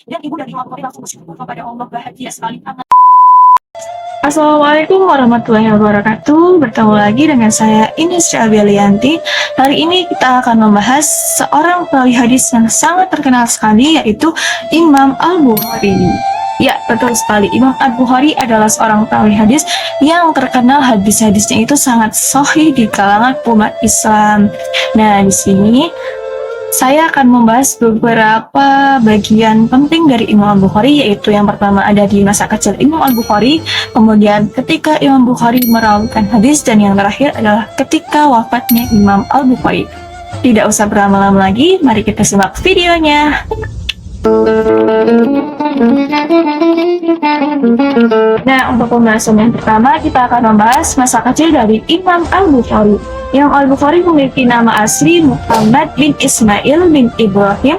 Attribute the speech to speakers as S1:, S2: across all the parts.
S1: Dan ibu dan Imam Bukhari langsung bersyukur kepada Allah, bahagia sekali karena
S2: Assalamualaikum warahmatullahi wabarakatuh. Bertemu lagi dengan saya Ines Syabelianti. Hari ini kita akan membahas seorang perawi hadis yang sangat terkenal sekali, yaitu Imam Al-Bukhari. Ya, betul sekali. Imam Al-Bukhari adalah seorang perawi hadis yang terkenal, hadis-hadisnya itu sangat sahih di kalangan umat Islam. Nah, di sini saya akan membahas beberapa bagian penting dari Imam Al-Bukhari, yaitu yang pertama ada di masa kecil Imam Al-Bukhari, kemudian ketika Imam Bukhari merawikan hadis, dan yang terakhir adalah ketika wafatnya Imam Al-Bukhari. Tidak usah berlama-lama lagi, mari kita simak videonya. Nah, untuk pembahasan yang pertama, kita akan membahas masa kecil dari Imam Al-Bukhari. Imam Al-Bukhari memiliki nama asli Muhammad bin Ismail bin Ibrahim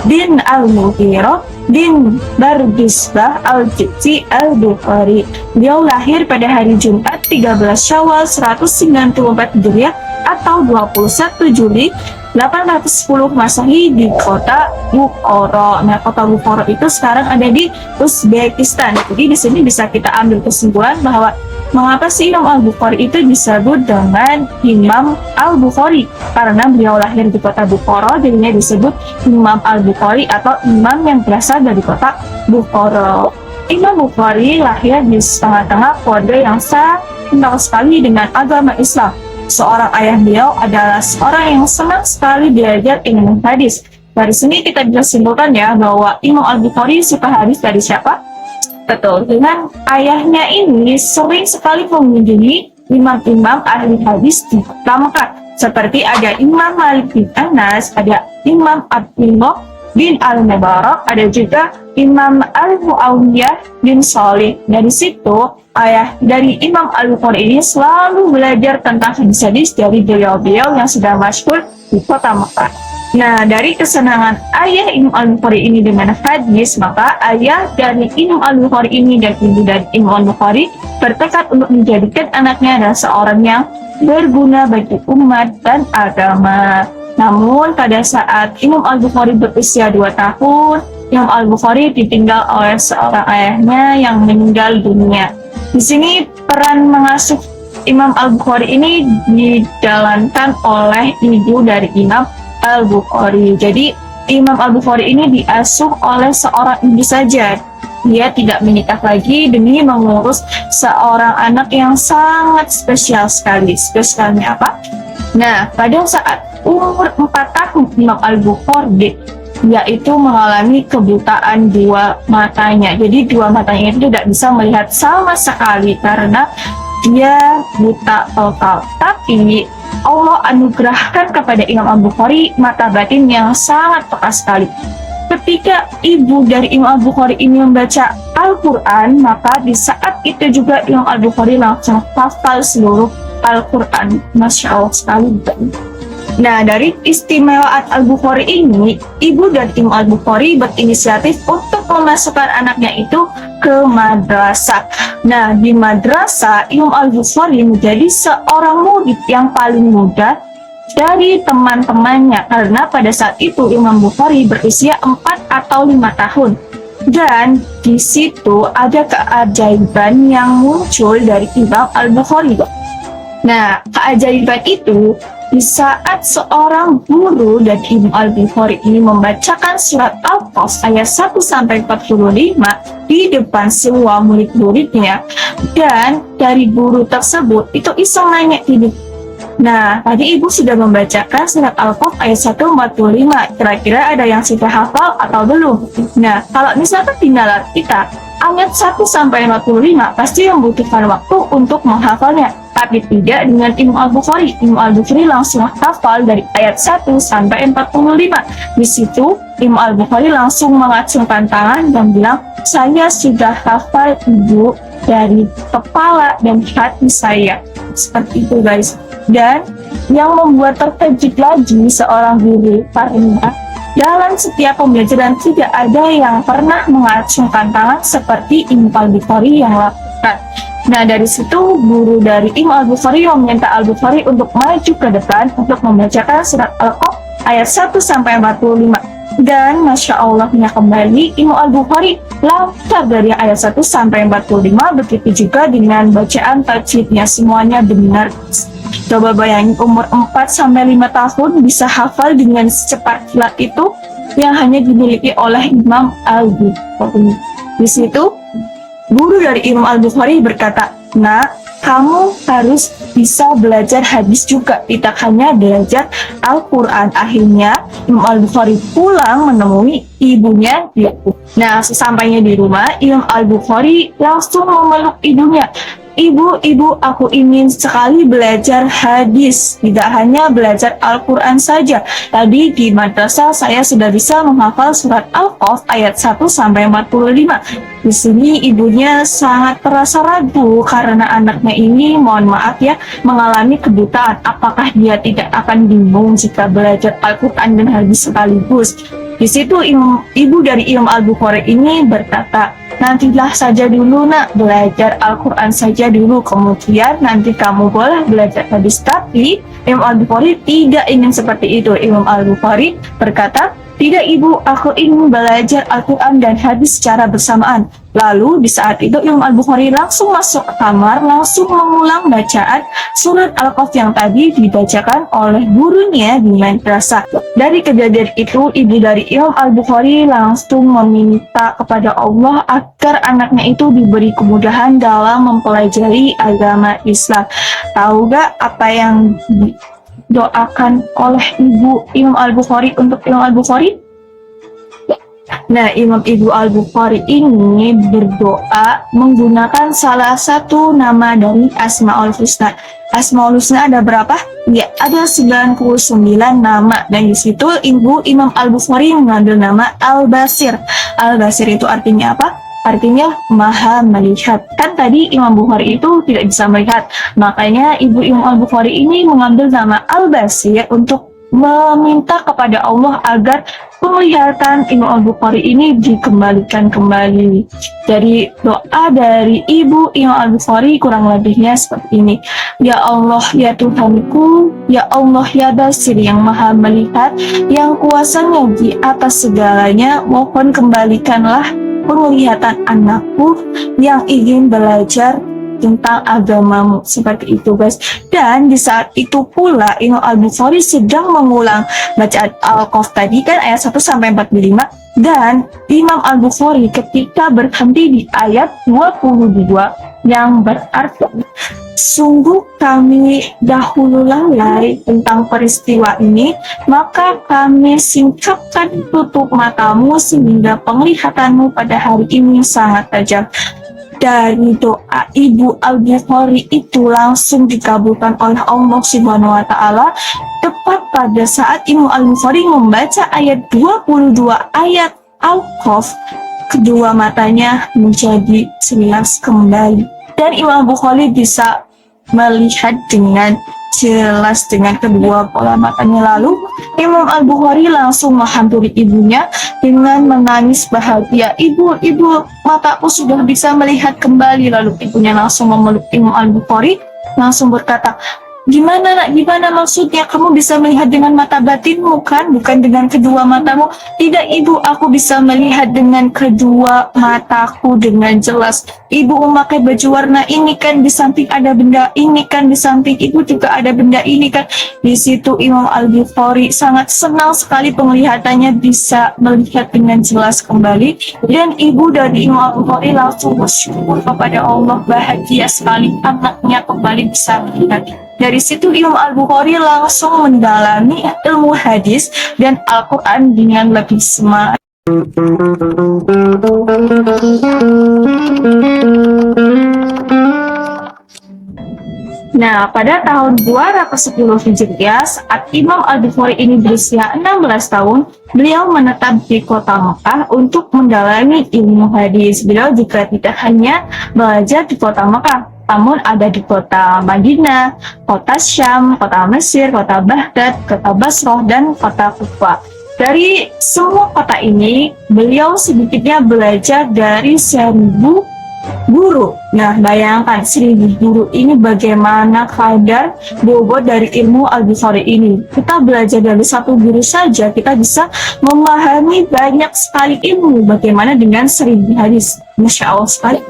S2: bin Al-Mughirah bin Bardisbah Al-Jibti Al-Bukhari. Beliau lahir pada hari Jumat 13 Syawal 194 Hijriah atau 21 Juli 810 Masehi di kota Bukhara. Nah, kota Bukhara itu sekarang ada di Uzbekistan. Jadi di sini bisa kita ambil kesimpulan bahwa mengapa sih Imam Al-Bukhari itu disebut dengan Imam Al-Bukhari? Karena beliau lahir di kota Bukhara, jadinya disebut Imam Al-Bukhari atau imam yang berasal dari kota Bukhara. Imam Bukhari lahir di tengah-tengah keluarga yang sangat kental sekali dengan agama Islam. Seorang ayah beliau adalah seorang yang senang sekali belajar ilmu hadis. Dari sini kita bisa simpulkan ya bahwa Imam Al-Bukhari suka hadis dari siapa? Betul, dengan ayahnya ini sering sekali mengunjungi imam-imam ahli hadis di kota Mekah. Seperti ada Imam Malik bin Anas, ada Imam Abdullah bin Al-Mubarak, ada juga Imam Al-Muawiyah bin Salih. Dari situ, ayah dari Imam Al-Bukhari ini selalu belajar tentang hadis-hadis dari beliau-beliau yang sudah masyhur di kota Mekah. Nah, dari kesenangan ayah Imam Al-Bukhari ini dengan hadis, maka ayah dari Imam Al-Bukhari ini dan ibu dari Imam Al-Bukhari bertekad untuk menjadikan anaknya adalah seorang yang berguna bagi umat dan agama. Namun, pada saat Imam Al-Bukhari berusia 2 tahun, Imam Al-Bukhari ditinggal oleh seorang ayahnya yang meninggal dunia. Di sini peran mengasuh Imam Al-Bukhari ini dijalankan oleh ibu dari Imam Al-Bukhari. Jadi Imam Al-Bukhari ini diasuh oleh seorang ibu saja. Dia tidak menikah lagi demi mengurus seorang anak yang sangat spesial sekali. Spesialnya apa? Nah, pada saat umur 4 tahun Imam Al-Bukhari yaitu mengalami kebutaan dua matanya. Jadi dua matanya itu tidak bisa melihat sama sekali karena dia buta total. Tapi Allah anugerahkan kepada Imam Al-Bukhari mata batin yang sangat peka sekali. Ketika ibu dari Imam Al-Bukhari ini membaca Al-Quran, maka di saat itu juga Imam Al-Bukhari langsung hafal seluruh Al-Quran. Masya Allah sekali. Nah, dari istimewaan Al-Bukhari ini, ibu dan Imam Al-Bukhari berinisiatif untuk memasukkan anaknya itu ke madrasah. Nah, di madrasah, Imam Al-Bukhari menjadi seorang murid yang paling muda dari teman-temannya, karena pada saat itu Imam Bukhari berusia 4 atau 5 tahun. Dan di situ ada keajaiban yang muncul dari Imam Al-Bukhari. Nah, keajaiban itu di saat seorang guru dan Imam Al-Bukhari ini membacakan surat Al-Qaf ayat 1-45 di depan semua murid-muridnya, dan dari guru tersebut itu iseng nanya ini, nah tadi ibu sudah membacakan surat Al-Qaf ayat 1-45, kira-kira ada yang sudah hafal atau belum? Nah, kalau misalkan tinggal kita ayat 1-45 pasti membutuhkan waktu untuk menghafalnya. Tapi tidak dengan Imam Al-Bukhari. Imam Al-Bukhari langsung hafal dari ayat 1-45. Di situ Imam Al-Bukhari langsung mengacungkan tangan dan bilang, saya sudah hafal ibu dari kepala dan hati saya. Seperti itu guys. Dan yang membuat terkejut lagi seorang guru, karena dalam setiap pembelajaran tidak ada yang pernah mengacungkan tangan seperti Imam Al-Bukhari yang lakukan. Nah, dari situ guru dari Imam Al-Bukhari meminta Al-Bukhari untuk maju ke depan untuk membacakan surat Al-Qaf ayat 1-45. Dan Masya Allahnya kembali, Imam Al-Bukhari lancar dari ayat 1 sampai 45, begitu juga dengan bacaan tajwidnya, semuanya benar. Coba bayangin umur 4 sampai 5 tahun bisa hafal dengan secepat kilat itu yang hanya dimiliki oleh Imam Al-Bukhari. Di situ guru dari Imam Al-Bukhari berkata, "Nak, kamu harus bisa belajar hadis juga, tidak hanya belajar Al-Quran." Akhirnya Imam Al-Bukhari pulang menemui ibunya. Nah, sesampainya di rumah, Imam Al-Bukhari langsung memeluk ibunya. "Ibu, aku ingin sekali belajar hadis, tidak hanya belajar Al-Quran saja. Tadi di madrasah saya sudah bisa menghafal surat Al-Qaf ayat 1 sampai 45. Di sini ibunya sangat terasa ragu karena anaknya ini, mohon maaf ya, mengalami kebutaan. Apakah dia tidak akan bingung jika belajar Al-Quran dan hadis sekaligus? Di situ ibu dari Imam Al-Bukhari ini berkata, "Nantilah saja dulu nak, belajar Al-Quran saja dulu, kemudian nanti kamu boleh belajar hadis." Tapi Imam Al-Bukhari tidak ingin seperti itu. Imam Al-Bukhari berkata, "Tidak ibu, aku ingin belajar Al-Quran dan hadis secara bersamaan." Lalu di saat itu Imam Al-Bukhari langsung masuk ke kamar, langsung mengulang bacaan surat Al-Qaf yang tadi dibacakan oleh gurunya di madrasah. Dari kejadian itu, ibu dari Imam Al-Bukhari langsung meminta kepada Allah agar anaknya itu diberi kemudahan dalam mempelajari agama Islam. Tahu gak apa yang didoakan oleh ibu Imam Al-Bukhari untuk Imam Al-Bukhari? Nah, Ibu Al-Bukhari ini berdoa menggunakan salah satu nama dari Asmaul Husna. Asmaul Husna ada berapa? Ya, ada 99 nama. Dan di situ Imam Al-Bukhari mengambil nama Al-Basir. Al-Basir itu artinya apa? Artinya maha melihat. Kan tadi Imam Bukhari itu tidak bisa melihat. Makanya Imam Al-Bukhari ini mengambil nama Al-Basir untuk meminta kepada Allah agar penglihatan Imam Al-Bukhari ini dikembalikan kembali. Dari doa dari ibu Imam Al-Bukhari kurang lebihnya seperti ini. "Ya Allah, ya Tuhanku, ya Allah, ya Basir yang maha melihat, yang kuasanya di atas segalanya, mohon kembalikanlah penglihatan anakku yang ingin belajar tentang agamamu." Seperti itu guys. Dan di saat itu pula Imam Al-Bukhari sedang mengulang bacaan Al-Qaf tadi kan ayat 1 sampai 45, dan Imam Al-Bukhari ketika berhenti di ayat 22 yang berarti, "Sungguh kami dahulu lalai tentang peristiwa ini, maka kami singkapkan tutup matamu sehingga penglihatanmu pada hari ini sangat tajam." Dari doa Ibu Al-Bukhari itu langsung dikabulkan oleh Allah Subhanahu wa Ta'ala. Tepat pada saat Imam Al-Bukhari membaca ayat 22 ayat Al-Qaf, kedua matanya menjadi jelas kembali, dan Imam Al-Bukhari bisa melihat dengan jelas dengan kedua bola matanya. Lalu Imam Al-Bukhari langsung menghampiri ibunya dengan menangis bahagia, "Ibu, mataku sudah bisa melihat kembali." Lalu ibunya langsung memeluk Imam Al-Bukhari, langsung berkata, "Gimana nak, gimana maksudnya? Kamu bisa melihat dengan mata batinmu kan, bukan dengan kedua matamu?" "Tidak ibu, aku bisa melihat dengan kedua mataku dengan jelas. Ibu memakai baju warna ini kan, di samping ada benda ini kan, di samping ibu juga ada benda ini kan." Di situ Imam Al-Bukhari sangat senang sekali penglihatannya bisa melihat dengan jelas kembali, dan ibu dari Imam Al-Bukhari langsung bersyukur kepada Allah, bahagia sekali anaknya kembali bisa melihat. Dari situ Imam Al-Bukhari langsung mendalami ilmu hadis dan Al-Quran dengan lebih semangat. Nah, pada tahun 210 Hijriah, saat Imam Al-Bukhari ini berusia 16 tahun, beliau menetap di kota Mekah untuk mendalami ilmu hadis. Beliau juga tidak hanya belajar di kota Mekah, namun ada di kota Madinah, kota Syam, kota Mesir, kota Baghdad, kota Basrah, dan kota Kufah. Dari semua kota ini, beliau sedikitnya belajar dari 1.000 guru. Nah, bayangkan 1000 guru ini bagaimana kadar bobot dari ilmu Al-Bukhari ini. Kita belajar dari satu guru saja, kita bisa memahami banyak sekali ilmu. Bagaimana dengan 1000 hadis? Masya Allah sekali.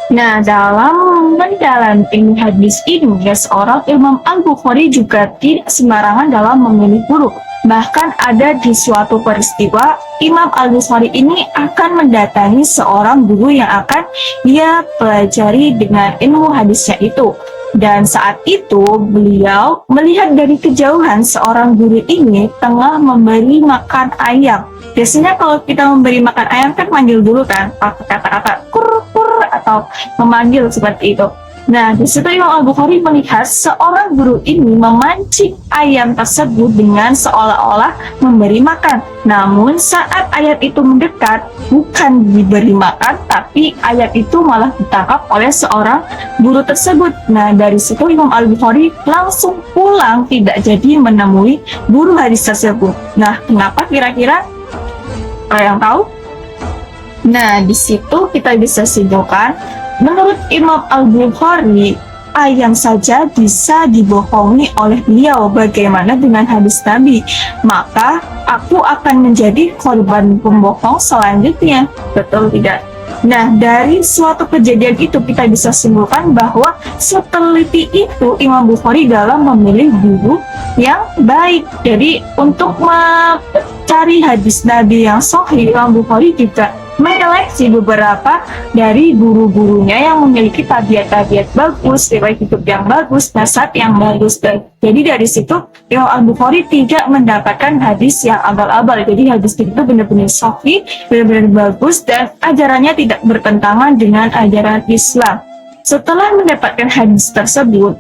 S2: Nah, dalam mendalami ilmu hadis ini, seorang Imam Al-Bukhari juga tidak sembarangan dalam memilih guru. Bahkan ada di suatu peristiwa, Imam Al-Bukhari ini akan mendatangi seorang guru yang akan dia pelajari dengan ilmu hadisnya itu. Dan saat itu beliau melihat dari kejauhan seorang guru ini tengah memberi makan ayam. Biasanya kalau kita memberi makan ayam kan manggil dulu kan, pakai kata-kata kur kur atau memanggil seperti itu. Nah, di situ Imam Al-Bukhari melihat seorang guru ini memancing ayam tersebut dengan seolah-olah memberi makan. Namun saat ayam itu mendekat, bukan diberi makan, tapi ayam itu malah ditangkap oleh seorang guru tersebut. Nah, dari situ Imam Al-Bukhari langsung pulang, tidak jadi menemui guru hadis tersebut. Nah, kenapa kira-kira? Ada yang tahu? Nah, di situ kita bisa simpulkan, menurut Imam Al-Bukhari, ayam saja bisa dibohongi oleh beliau. Bagaimana dengan hadis Nabi? Maka aku akan menjadi korban pembohong selanjutnya. Betul tidak? Nah, dari suatu kejadian itu kita bisa simpulkan bahwa seteliti itu Imam Bukhari dalam memilih guru yang baik. Jadi untuk mencari hadis Nabi yang sahih, Imam Bukhari juga menyeleksi beberapa dari guru-gurunya yang memiliki tabiat-tabiat bagus, riwayat hidup yang bagus, nasab yang bagus. Jadi dari situ Imam Al-Bukhari tidak mendapatkan hadis yang abal-abal. Jadi hadis itu benar-benar sahih, benar-benar bagus, dan ajarannya tidak bertentangan dengan ajaran Islam. Setelah mendapatkan hadis tersebut,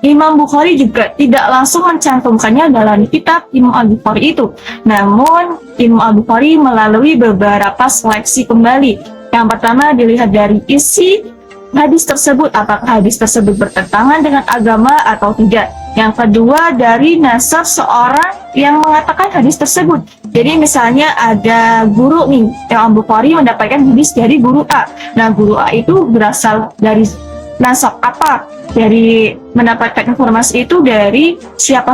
S2: Imam Bukhari juga tidak langsung mencantumkannya dalam kitab Imam Al-Bukhari itu. Namun, Imam Al-Bukhari melalui beberapa seleksi kembali. Yang pertama dilihat dari isi hadis tersebut, apakah hadis tersebut bertentangan dengan agama atau tidak. Yang kedua dari nasab seorang yang mengatakan hadis tersebut. Jadi misalnya ada guru nih, Imam Bukhari mendapatkan hadis dari guru A. Nah, guru A itu berasal dari nasab apa? Dari mendapatkan informasi itu dari siapa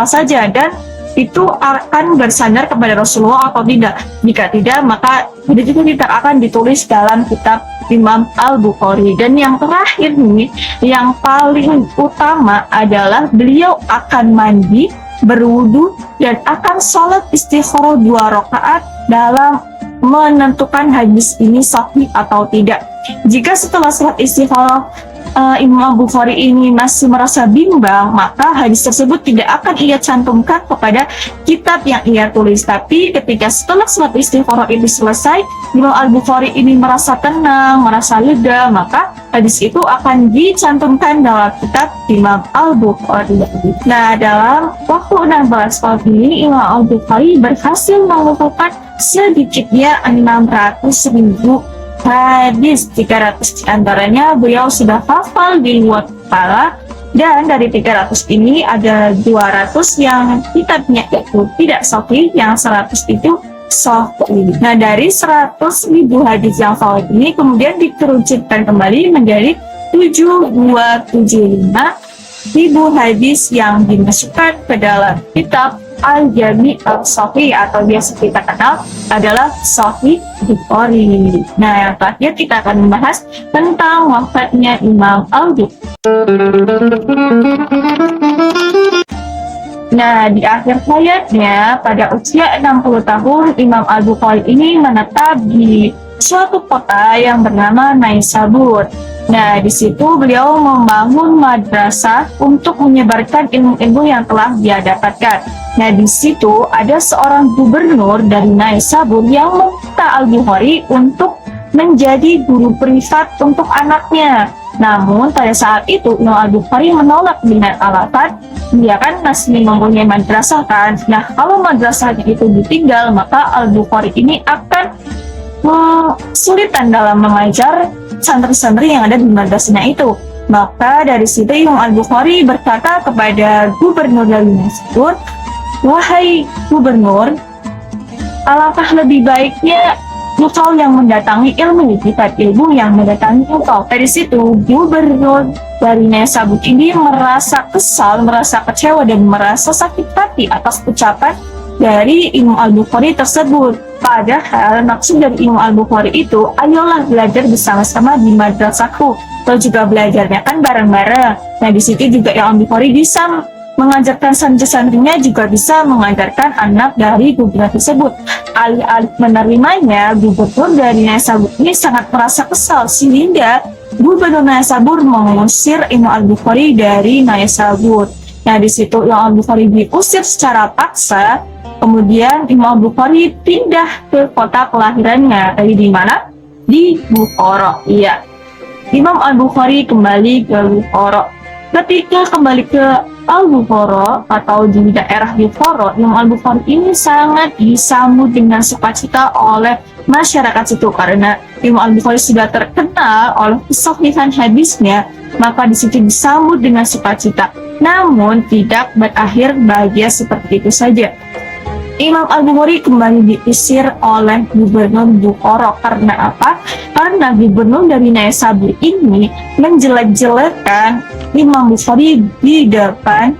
S2: saja, dan itu akan bersandar kepada Rasulullah atau tidak. Jika tidak, maka hadis itu tidak akan ditulis dalam kitab Imam Al-Bukhari. Dan yang terakhir nih, yang paling utama adalah beliau akan mandi, berwudu, dan akan sholat istikharah 2 rakaat dalam menentukan hadis ini sahih atau tidak. Jika setelah sholat istikharah Imam Bukhari ini masih merasa bimbang, maka hadis tersebut tidak akan ia cantumkan kepada kitab yang ia tulis. Tapi ketika setelah sholat istikharah ini selesai, Imam Al-Bukhari ini merasa tenang, merasa lega, maka hadis itu akan dicantumkan dalam kitab Imam Al-Bukhari. Nah, dalam waktu 16 tahun ini, Imam Al-Bukhari berhasil mengumpulkan sedikitnya 600.000 hadis. 300 diantaranya beliau sudah hafal di luar kepala, dan dari 300 ini ada 200 yang kitabnya itu tidak sahih, yang 100 itu sahih. Nah, dari 100.000 hadis yang sahih ini kemudian dikerucutkan kembali menjadi 7.275.000 hadis yang dimasukkan ke dalam kitab Al-Jami' Al-Sahih, atau biasa kita kenal adalah Sahih Bukhari. Nah, yang terakhir kita akan membahas tentang wafatnya Imam Al-Bukhari. Nah, di akhir hayatnya pada usia 60 tahun, Imam Al-Bukhari ini menetap di suatu kota yang bernama Naisabur. Nah, di situ beliau membangun madrasah untuk menyebarkan ilmu-ilmu yang telah dia dapatkan. Nah, di situ ada seorang gubernur dari Naisabur yang meminta Al-Bukhari untuk menjadi guru privat untuk anaknya. Namun pada saat itu Imam Al-Bukhari menolak dengan alasan dia kan masih mempunyai madrasah kan. Nah, kalau madrasahnya itu ditinggal, maka Al-Bukhari ini akan kesulitan dalam mengajar santri-santri yang ada di madrasahnya itu. Maka dari situ Imam Al-Bukhari berkata kepada gubernur dari Naisabur, "Wahai gubernur, alangkah lebih baiknya engkau yang mendatangi ilmu, bukan ilmu yang mendatangi engkau. Dari situ, gubernur dari Naisabur ini merasa kesal, merasa kecewa, dan merasa sakit hati atas ucapan dari Imam Al-Bukhari tersebut. Padahal maksud dari Imam Al-Bukhari itu, ayolah belajar bersama-sama di madrasahku. Atau juga belajarnya kan bareng-bareng. Nah, di situ juga Imam Al-Bukhari bisa mengajarkan santri-santrinya, juga bisa mengajarkan anak dari gubernur tersebut. Alih-alih menerimanya, gubernur dari Naisabur ini sangat merasa kesal, sehingga gubernur Naisabur mengusir Imam Al-Bukhari dari Naisabur. Nah, di situ Imam Al-Bukhari diusir secara paksa. Kemudian Imam Al-Bukhari pindah ke kota kelahirannya. Tadi di mana? Di Bukhara. Iya. Imam Al-Bukhari kembali ke Bukhara. Ketika kembali ke Al-Bukhara atau di daerah Bukhara, Imam Al-Bukhari ini sangat disambut dengan sukacita oleh masyarakat situ, karena Imam Al-Bukhari sudah terkenal oleh kesahihan hadisnya, maka di situ disambut dengan sukacita. Namun tidak berakhir bahagia seperti itu saja. Imam Al-Bukhari kembali diusir oleh gubernur Bukhara. Karena apa? Karena gubernur dari Naisabur ini menjelek-jelekan Imam Bukhari di depan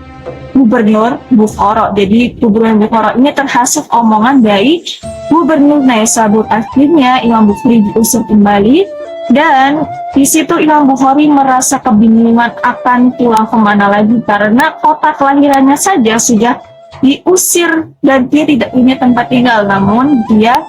S2: gubernur Bukhara. Jadi gubernur Bukhara ini terhasut omongan dari gubernur Naisabur. Akhirnya Imam Bukhari diusir kembali, dan di situ Imam Bukhari merasa kebingungan akan pulang kemana lagi, karena kota kelahirannya saja sudah diusir dan dia tidak punya tempat tinggal. Namun dia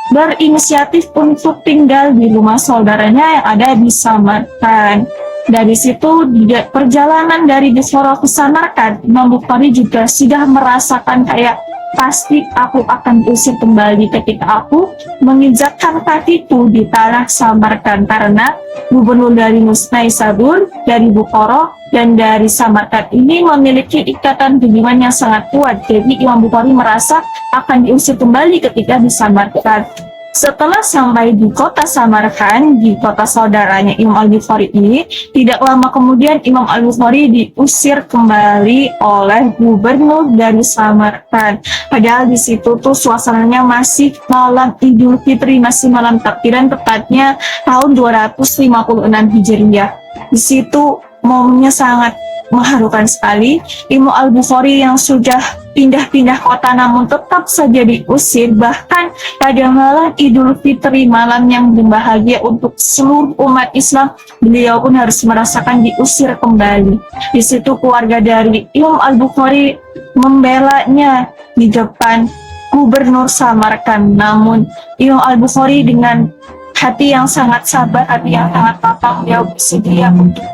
S2: berinisiatif untuk tinggal di rumah saudaranya yang ada di Samarkand. Dari situ, di perjalanan dari Bukhara ke Samarkand, Imam Bukhari juga sudah merasakan kayak pasti aku akan diusir kembali ketika aku menginjakkan kakiku di tanah Samarkand, karena gubernur dari Naisabur, dari Bukhara, dan dari Samarkand ini memiliki ikatan hubungan yang sangat kuat. Jadi Imam Bukhari merasa akan diusir kembali ketika di Samarkand. Setelah sampai di kota Samarkand, di kota saudaranya Imam Al-Bukhari ini, tidak lama kemudian Imam Al-Bukhari diusir kembali oleh gubernur dari Samarkand. Padahal di situ tuh suasananya masih malam Idul Fitri, masih malam takbiran, tepatnya tahun 256 Hijriah. Di situ momennya sangat mengharukan sekali. Imam Al-Bukhari yang sudah pindah-pindah kota namun tetap saja diusir. Bahkan pada malam Idul Fitri, malam yang berbahagia untuk seluruh umat Islam, beliau pun harus merasakan diusir kembali. Di situ keluarga dari Imam Al-Bukhari membelanya di depan gubernur Samarkand. Namun Imam Al-Bukhari dengan hati yang sangat sabar, hati yang sangat lapang, beliau bersedia untuk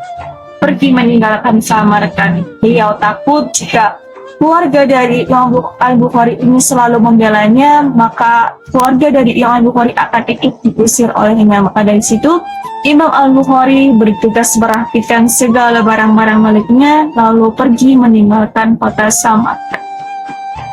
S2: pergi meninggalkan Samarkand. Beliau takut jika keluarga dari Imam Al-Bukhari ini selalu membelanya, maka keluarga dari Imam Al-Bukhari akan ikut diusir olehnya. Maka dari situ Imam Al-Bukhari bertugas merapikan segala barang-barang miliknya, lalu pergi meninggalkan kota Samarkand.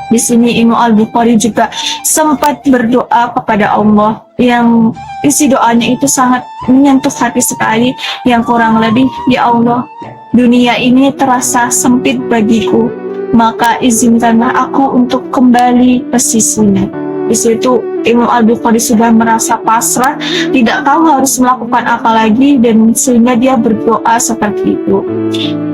S2: Di sini Imam Al-Bukhari juga sempat berdoa kepada Allah, yang isi doanya itu sangat menyentuh hati sekali, yang kurang lebih, ya Allah, dunia ini terasa sempit bagiku, maka izinkanlah aku untuk kembali ke sisinya. Di situ Imam Al-Bukhari sudah merasa pasrah, tidak tahu harus melakukan apa lagi, dan sehingga dia berdoa seperti itu.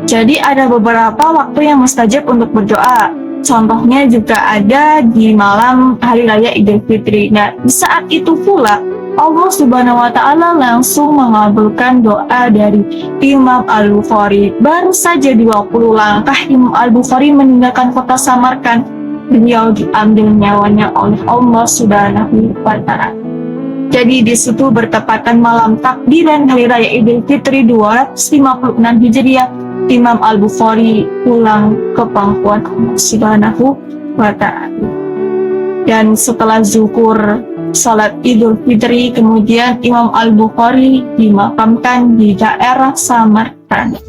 S2: Jadi ada beberapa waktu yang mustajab untuk berdoa. Contohnya juga ada di malam Hari Raya Idul Fitri. Nah, di saat itu pula Allah Subhanahu wa Ta'ala langsung mengabulkan doa dari Imam Al-Bukhari. Baru saja 20 langkah Imam Al-Bukhari meninggalkan kota Samarkand, beliau diambil nyawanya oleh Allah Subhanahu wa Ta'ala. Jadi di situ bertepatan malam takbiran Hari Raya Idul Fitri 256 Hijriah, Imam Al-Bukhari pulang ke pangkuan Allah Subhanahu wa Ta'ala. Dan setelah zuhur salat Idul Fitri, kemudian Imam Al-Bukhari dimakamkan di daerah Samarkand.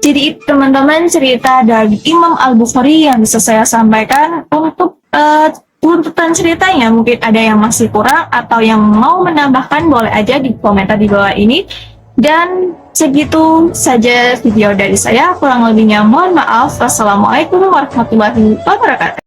S2: Jadi teman-teman, cerita dari Imam Al-Bukhari yang bisa saya sampaikan. Untuk tuntutan ceritanya mungkin ada yang masih kurang atau yang mau menambahkan, boleh aja di komentar di bawah ini. Dan segitu saja video dari saya, kurang lebihnya mohon maaf. Wassalamualaikum warahmatullahi wabarakatuh.